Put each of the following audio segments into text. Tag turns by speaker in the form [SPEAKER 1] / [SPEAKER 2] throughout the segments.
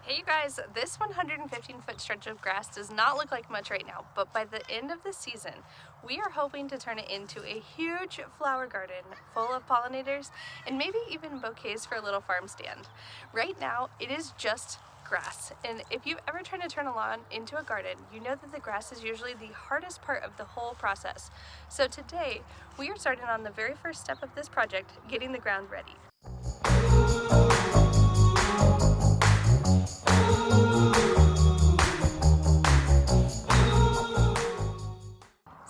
[SPEAKER 1] Hey you guys, this 115-foot stretch of grass does not look like much right now, but by the end of the season, we are hoping to turn it into a huge flower garden full of pollinators and maybe even bouquets for a little farm stand. Right now, it is just grass, and if you've ever tried to turn a lawn into a garden, you know that the grass is usually the hardest part of the whole process. So today, we are starting on the very first step of this project, getting the ground ready.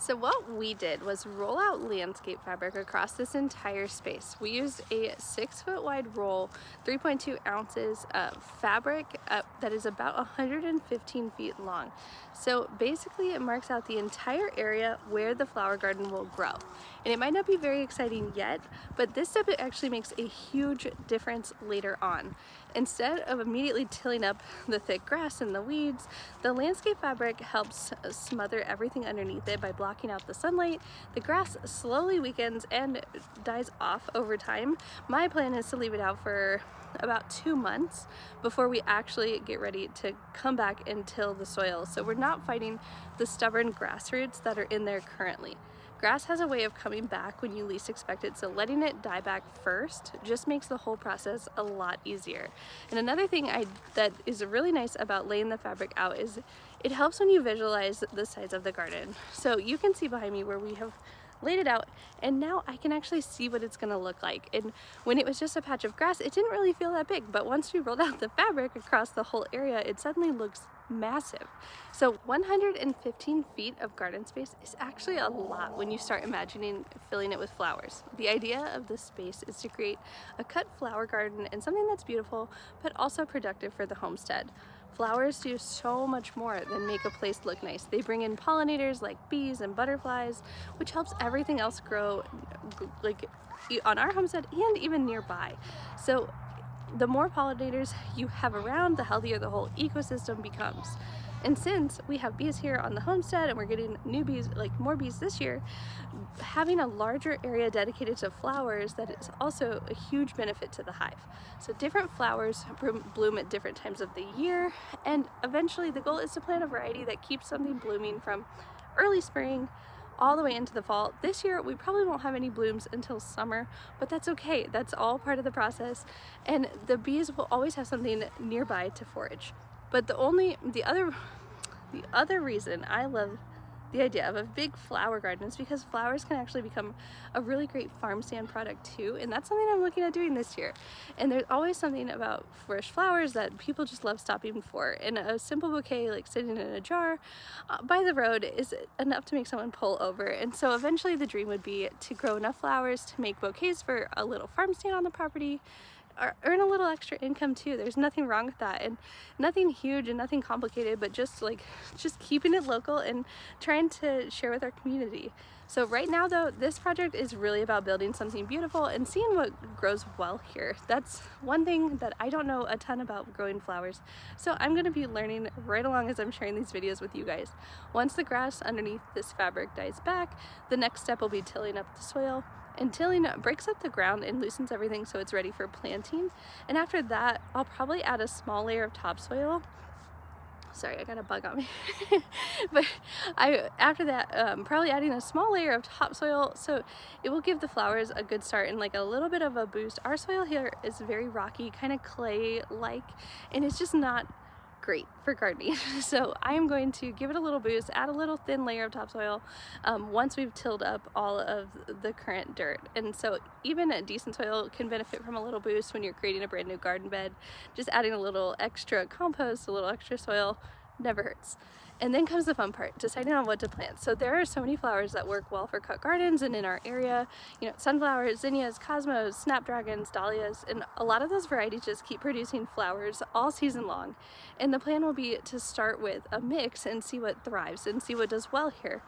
[SPEAKER 1] So what we did was roll out landscape fabric across this entire space. We used a 6-foot wide roll, 3.2 ounces of fabric that is about 115 feet long. So basically it marks out the entire area where the flower garden will grow. And it might not be very exciting yet, but this step actually makes a huge difference later on. Instead of immediately tilling up the thick grass and the weeds, the landscape fabric helps smother everything underneath it by blocking out the sunlight. The grass slowly weakens and dies off over time. My plan is to leave it out for about 2 months before we actually get ready to come back and till the soil, so we're not fighting the stubborn grass roots that are in there currently. Grass has a way of coming back when you least expect it, so letting it die back first just makes the whole process a lot easier. And another thing that is really nice about laying the fabric out is it helps when you visualize the size of the garden. So you can see behind me where we have laid it out, and now I can actually see what it's gonna look like. And when it was just a patch of grass, it didn't really feel that big, but once we rolled out the fabric across the whole area, it suddenly looks massive. So 115 feet of garden space is actually a lot when you start imagining filling it with flowers. The idea of this space is to create a cut flower garden and something that's beautiful, but also productive for the homestead. Flowers do so much more than make a place look nice. They bring in pollinators like bees and butterflies, which helps everything else grow like on our homestead and even nearby. So the more pollinators you have around, the healthier the whole ecosystem becomes. And since we have bees here on the homestead and we're getting new bees, like more bees this year, having a larger area dedicated to flowers, that is also a huge benefit to the hive. So different flowers bloom at different times of the year, and eventually the goal is to plant a variety that keeps something blooming from early spring all the way into the fall. This year we probably won't have any blooms until summer, but that's okay. That's all part of the process, and the bees will always have something nearby to forage. But the other reason I love the idea of a big flower garden is because flowers can actually become a really great farm stand product too, and that's something I'm looking at doing this year. And there's always something about fresh flowers that people just love stopping for, and a simple bouquet like sitting in a jar by the road is enough to make someone pull over. And so eventually the dream would be to grow enough flowers to make bouquets for a little farm stand on the property, or earn a little extra income too. There's nothing wrong with that, and nothing huge and nothing complicated, but just keeping it local and trying to share with our community. So right now though, this project is really about building something beautiful and seeing what grows well here. That's one thing that I don't know a ton about, growing flowers. So I'm gonna be learning right along as I'm sharing these videos with you guys. Once the grass underneath this fabric dies back, the next step will be tilling up the soil. And tilling breaks up the ground and loosens everything so it's ready for planting. And after that, I'll probably add a small layer of topsoil. Sorry, I got a bug on me. But after that, probably adding a small layer of topsoil, so it will give the flowers a good start and like a little bit of a boost. Our soil here is very rocky, kind of clay-like, and it's just not great for gardening. So I am going to give it a little boost, add a little thin layer of topsoil once we've tilled up all of the current dirt. And so even a decent soil can benefit from a little boost when you're creating a brand new garden bed. Just adding a little extra compost, a little extra soil never hurts. And then comes the fun part, deciding on what to plant. So there are so many flowers that work well for cut gardens and in our area. You know, sunflowers, zinnias, cosmos, snapdragons, dahlias, and a lot of those varieties just keep producing flowers all season long. And the plan will be to start with a mix and see what thrives and see what does well here.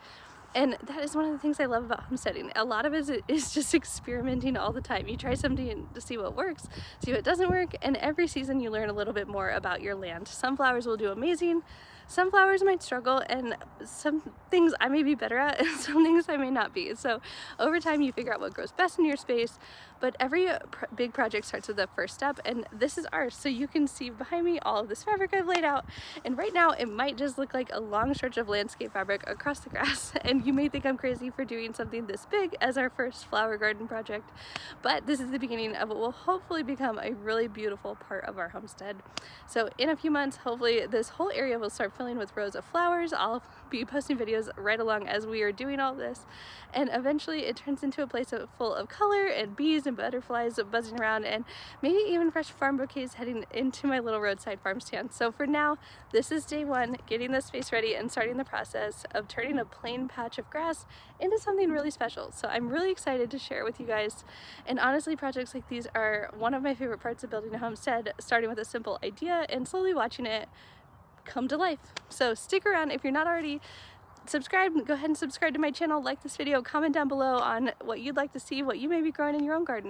[SPEAKER 1] And that is one of the things I love about homesteading. A lot of it is just experimenting all the time. You try something to see what works, see what doesn't work, and every season you learn a little bit more about your land. Some flowers will do amazing, some flowers might struggle, and some things I may be better at and some things I may not be. So over time you figure out what grows best in your space, but every big project starts with the first step, and this is ours. So you can see behind me all of this fabric I've laid out, and right now it might just look like a long stretch of landscape fabric across the grass, and you may think I'm crazy for doing something this big as our first flower garden project, but this is the beginning of what will hopefully become a really beautiful part of our homestead. So in a few months, hopefully this whole area will start filling with rows of flowers. I'll be posting videos right along as we are doing all this, and eventually it turns into a place full of color and bees and butterflies buzzing around, and maybe even fresh farm bouquets heading into my little roadside farm stand. So for now, this is day one, getting the space ready and starting the process of turning a plain patch of grass into something really special. So I'm really excited to share it with you guys, and honestly projects like these are one of my favorite parts of building a homestead, starting with a simple idea and slowly watching it come to life. So stick around. If you're not already subscribed, go ahead and subscribe to my channel, like this video, comment down below on what you'd like to see, what you may be growing in your own garden.